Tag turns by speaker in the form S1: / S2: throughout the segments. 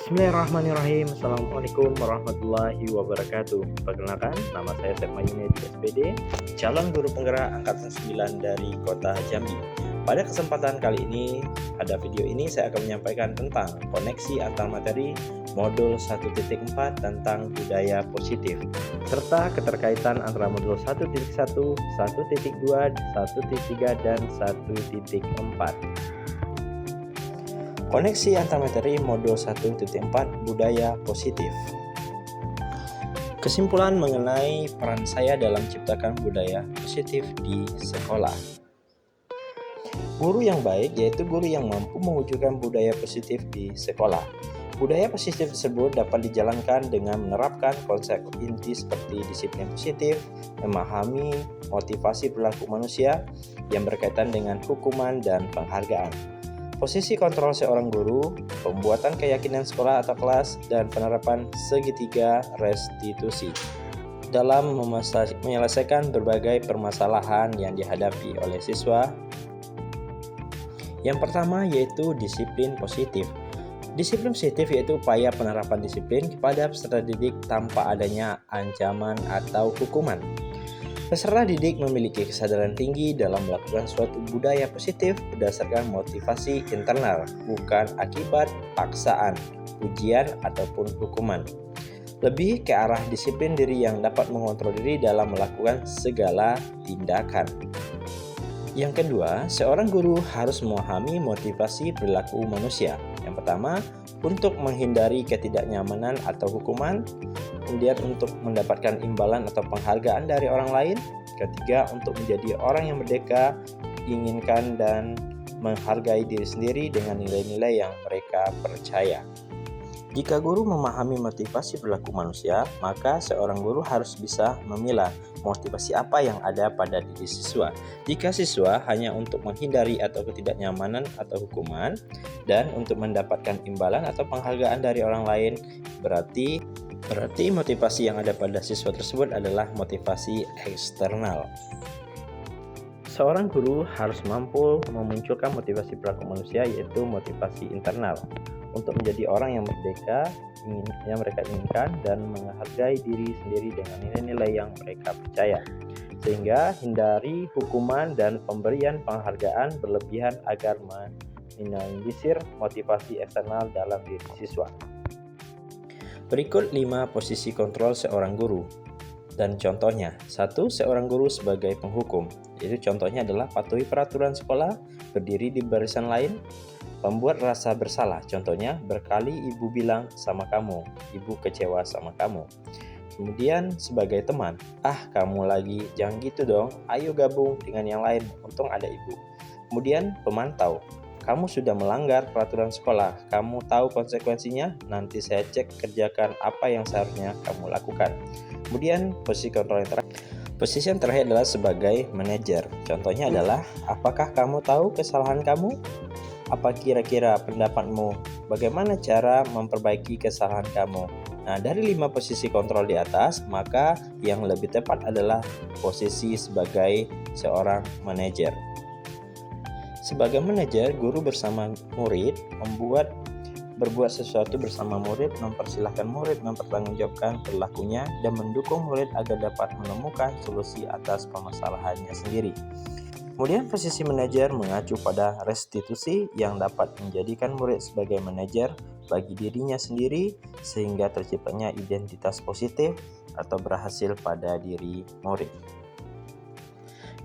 S1: Bismillahirrahmanirrahim. Assalamualaikum warahmatullahi wabarakatuh. Perkenalkan, nama saya Setma Yunedi SPD, calon guru penggerak angkatan 9 dari Kota Jambi. Pada kesempatan kali ini, pada video ini saya akan menyampaikan tentang koneksi antar materi modul 1.4 tentang budaya positif, serta keterkaitan antara modul 1.1, 1.2, 1.3, dan 1.4. Koneksi antar materi modul 1.4 budaya positif. Kesimpulan mengenai peran saya dalam menciptakan budaya positif di sekolah. Guru yang baik yaitu guru yang mampu mewujudkan budaya positif di sekolah. Budaya positif tersebut dapat dijalankan dengan menerapkan konsep inti seperti disiplin positif, memahami motivasi perilaku manusia yang berkaitan dengan hukuman dan penghargaan. Posisi kontrol seorang guru, pembuatan keyakinan sekolah atau kelas, dan penerapan segitiga restitusi dalam menyelesaikan berbagai permasalahan yang dihadapi oleh siswa. Yang pertama yaitu disiplin positif. Disiplin positif yaitu upaya penerapan disiplin kepada peserta didik tanpa adanya ancaman atau hukuman. Peserta didik memiliki kesadaran tinggi dalam melakukan suatu budaya positif berdasarkan motivasi internal, bukan akibat paksaan, ujian, ataupun hukuman. Lebih ke arah disiplin diri yang dapat mengontrol diri dalam melakukan segala tindakan. Yang kedua, seorang guru harus memahami motivasi perilaku manusia. Yang pertama, untuk menghindari ketidaknyamanan atau hukuman. Kemudian untuk mendapatkan imbalan atau penghargaan dari orang lain. Ketiga, untuk menjadi orang yang merdeka, inginkan dan menghargai diri sendiri dengan nilai-nilai yang mereka percaya. Jika guru memahami motivasi perilaku manusia, maka seorang guru harus bisa memilah motivasi apa yang ada pada diri siswa. Jika siswa hanya untuk menghindari atau ketidaknyamanan atau hukuman, dan untuk mendapatkan imbalan atau penghargaan dari orang lain, berarti motivasi yang ada pada siswa tersebut adalah motivasi eksternal. Seorang guru harus mampu memunculkan motivasi perilaku manusia, yaitu motivasi internal, untuk menjadi orang yang merdeka, yang mereka inginkan, dan menghargai diri sendiri dengan nilai-nilai yang mereka percaya, sehingga hindari hukuman dan pemberian penghargaan berlebihan agar meminimalisir motivasi eksternal dalam diri siswa. Berikut 5 posisi kontrol seorang guru dan contohnya. 1. Seorang guru sebagai penghukum, yaitu contohnya adalah patuhi peraturan sekolah, berdiri di barisan lain. Pembuat rasa bersalah, contohnya berkali ibu bilang sama kamu, ibu kecewa sama kamu. Kemudian sebagai teman, kamu lagi, jangan gitu dong, ayo gabung dengan yang lain, untung ada ibu. Kemudian pemantau, kamu sudah melanggar peraturan sekolah, kamu tahu konsekuensinya, nanti saya cek kerjakan apa yang seharusnya kamu lakukan. Kemudian posisi kontrol yang terakhir. Posisi yang terakhir adalah sebagai manajer, contohnya adalah, apakah kamu tahu kesalahan kamu? Apa kira-kira pendapatmu? Bagaimana cara memperbaiki kesalahan kamu? Nah, dari 5 posisi kontrol di atas, maka yang lebih tepat adalah posisi sebagai seorang manajer. Sebagai manajer, guru bersama murid berbuat sesuatu bersama murid, mempersilahkan murid mempertanggungjawabkan perilakunya, dan mendukung murid agar dapat menemukan solusi atas permasalahannya sendiri. Kemudian posisi manajer mengacu pada restitusi yang dapat menjadikan murid sebagai manajer bagi dirinya sendiri sehingga terciptanya identitas positif atau berhasil pada diri murid.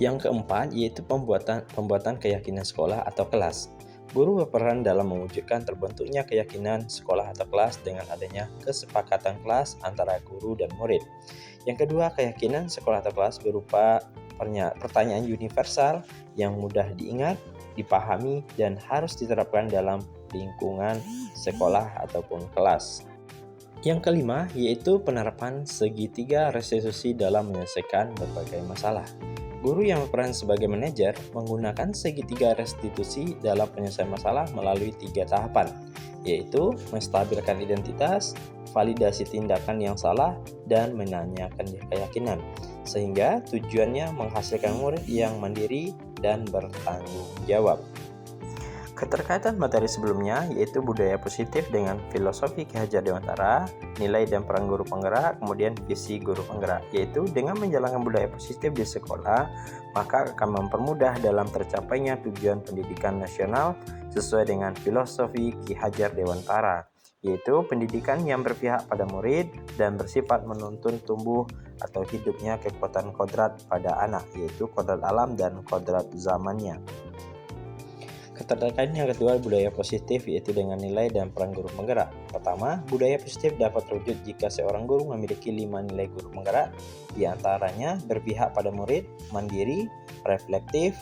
S1: Yang keempat yaitu pembuatan keyakinan sekolah atau kelas. Guru berperan dalam mewujudkan terbentuknya keyakinan sekolah atau kelas dengan adanya kesepakatan kelas antara guru dan murid. Yang kedua, keyakinan sekolah atau kelas berupa pertanyaan universal yang mudah diingat, dipahami, dan harus diterapkan dalam lingkungan sekolah ataupun kelas. Yang kelima yaitu penerapan segitiga restitusi dalam menyelesaikan berbagai masalah. Guru yang berperan sebagai manajer menggunakan segitiga restitusi dalam penyelesaian masalah melalui 3 tahapan, yaitu menstabilkan identitas, validasi tindakan yang salah, dan menanyakan keyakinan, sehingga tujuannya menghasilkan murid yang mandiri dan bertanggung jawab. Keterkaitan materi sebelumnya yaitu budaya positif dengan filosofi Ki Hajar Dewantara, nilai dan peran guru penggerak, kemudian visi guru penggerak, yaitu dengan menjalankan budaya positif di sekolah, maka akan mempermudah dalam tercapainya tujuan pendidikan nasional sesuai dengan filosofi Ki Hajar Dewantara, yaitu pendidikan yang berpihak pada murid dan bersifat menuntun tumbuh atau hidupnya kekuatan kodrat pada anak, yaitu kodrat alam dan kodrat zamannya. Keterkaitan yang kedua budaya positif yaitu dengan nilai dan peran guru penggerak. Pertama, budaya positif dapat terwujud jika seorang guru memiliki 5 nilai guru penggerak, diantaranya berpihak pada murid, mandiri, reflektif,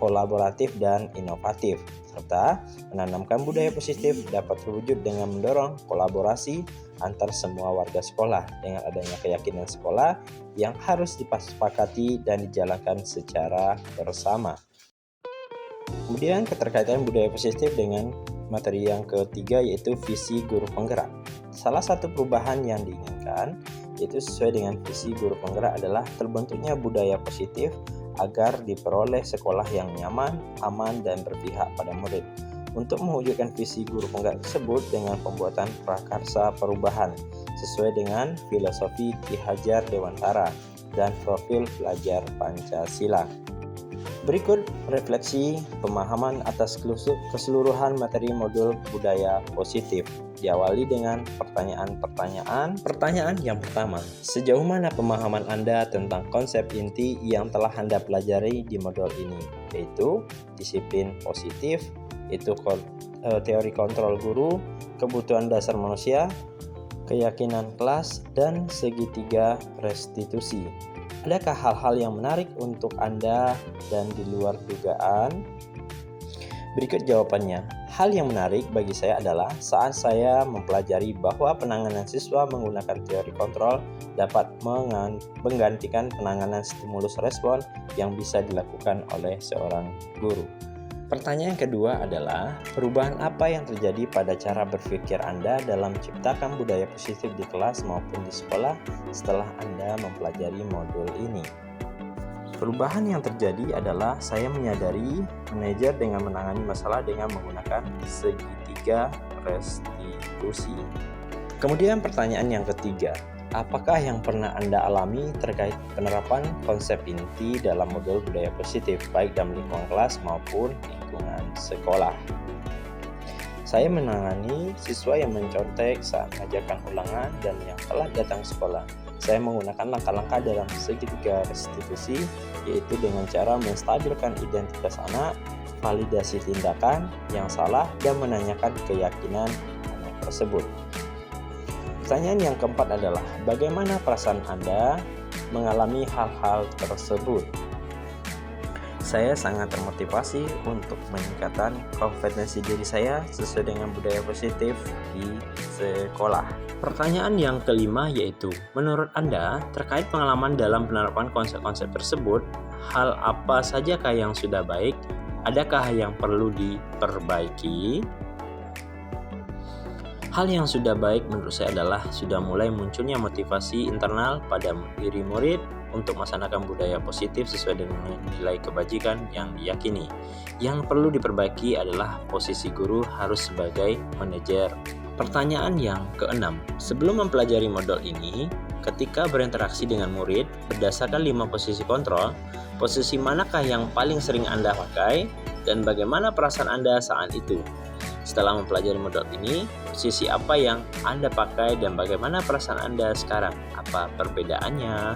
S1: kolaboratif, dan inovatif. Serta menanamkan budaya positif dapat terwujud dengan mendorong kolaborasi antar semua warga sekolah dengan adanya keyakinan sekolah yang harus disepakati dan dijalankan secara bersama. Kemudian keterkaitan budaya positif dengan materi yang ketiga yaitu visi guru penggerak. Salah satu perubahan yang diinginkan yaitu sesuai dengan visi guru penggerak adalah terbentuknya budaya positif agar diperoleh sekolah yang nyaman, aman, dan berpihak pada murid. Untuk mewujudkan visi guru penggerak tersebut dengan pembuatan prakarsa perubahan sesuai dengan filosofi Ki Hajar Dewantara dan profil pelajar Pancasila. Berikut refleksi pemahaman atas keseluruhan materi modul budaya positif. Diawali dengan pertanyaan-pertanyaan. Pertanyaan yang pertama, sejauh mana pemahaman Anda tentang konsep inti yang telah Anda pelajari di modul ini, yaitu disiplin positif, itu teori kontrol guru, kebutuhan dasar manusia, keyakinan kelas, dan segitiga restitusi. Adakah hal-hal yang menarik untuk Anda dan di luar dugaan? Berikut jawabannya. Hal yang menarik bagi saya adalah saat saya mempelajari bahwa penanganan siswa menggunakan teori kontrol dapat menggantikan penanganan stimulus respon yang bisa dilakukan oleh seorang guru. Pertanyaan kedua adalah, perubahan apa yang terjadi pada cara berpikir Anda dalam menciptakan budaya positif di kelas maupun di sekolah setelah Anda mempelajari modul ini? Perubahan yang terjadi adalah saya menyadari manajer dengan menangani masalah dengan menggunakan segitiga restitusi. Kemudian pertanyaan yang ketiga, apakah yang pernah Anda alami terkait penerapan konsep inti dalam modul budaya positif baik dalam lingkungan kelas maupun lingkungan sekolah? Saya menangani siswa yang mencontek saat mengajarkan ulangan dan yang telah datang sekolah. Saya menggunakan langkah-langkah dalam segitiga restitusi, yaitu dengan cara menstabilkan identitas anak, validasi tindakan yang salah, dan menanyakan keyakinan anak tersebut. Pertanyaan yang keempat adalah, bagaimana perasaan Anda mengalami hal-hal tersebut? Saya sangat termotivasi untuk meningkatkan kompetensi diri saya sesuai dengan budaya positif di sekolah. Pertanyaan yang kelima yaitu, menurut Anda terkait pengalaman dalam penerapan konsep-konsep tersebut, hal apa sajakah yang sudah baik? Adakah yang perlu diperbaiki? Hal yang sudah baik menurut saya adalah sudah mulai munculnya motivasi internal pada diri murid untuk melaksanakan budaya positif sesuai dengan nilai kebajikan yang diyakini. Yang perlu diperbaiki adalah posisi guru harus sebagai manajer. Pertanyaan yang keenam, sebelum mempelajari modul ini, ketika berinteraksi dengan murid berdasarkan 5 posisi kontrol, posisi manakah yang paling sering Anda pakai dan bagaimana perasaan Anda saat itu? Setelah mempelajari modul ini, posisi apa yang Anda pakai dan bagaimana perasaan Anda sekarang? Apa perbedaannya?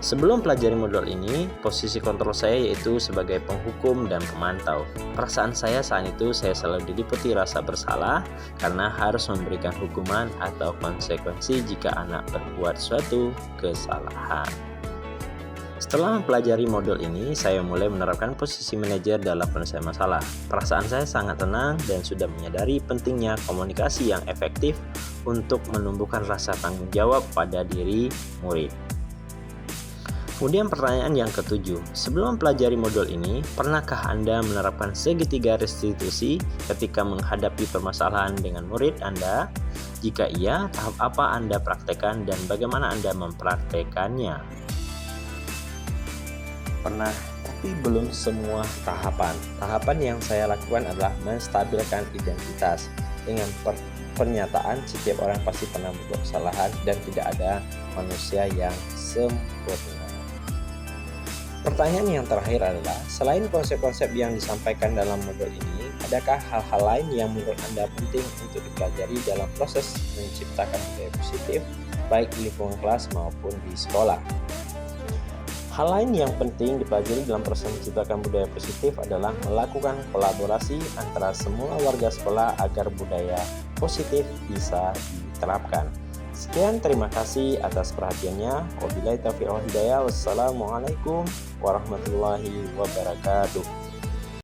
S1: Sebelum pelajari modul ini, posisi kontrol saya yaitu sebagai penghukum dan pemantau. Perasaan saya saat itu saya selalu diliputi rasa bersalah karena harus memberikan hukuman atau konsekuensi jika anak berbuat suatu kesalahan. Setelah mempelajari modul ini, saya mulai menerapkan posisi manajer dalam penyelesaian masalah. Perasaan saya sangat tenang dan sudah menyadari pentingnya komunikasi yang efektif untuk menumbuhkan rasa tanggung jawab pada diri murid. Kemudian pertanyaan yang ketujuh, sebelum mempelajari modul ini, pernahkah Anda menerapkan segitiga restitusi ketika menghadapi permasalahan dengan murid Anda? Jika iya, tahap apa Anda praktekkan dan bagaimana Anda mempraktekannya? Pernah tapi belum semua tahapan. Tahapan yang saya lakukan adalah menstabilkan identitas dengan pernyataan setiap orang pasti pernah membuat kesalahan dan tidak ada manusia yang sempurna. Pertanyaan yang terakhir adalah, selain konsep-konsep yang disampaikan dalam modul ini, adakah hal-hal lain yang menurut Anda penting untuk dipelajari dalam proses menciptakan budaya positif, baik di lingkungan kelas maupun di sekolah? Hal lain yang penting dipelajari dalam proses menciptakan budaya positif adalah melakukan kolaborasi antara semua warga sekolah agar budaya positif bisa diterapkan. Sekian, terima kasih atas perhatiannya. Wabillahi taufiq wal hidayah. Wassalamualaikum warahmatullahi wabarakatuh.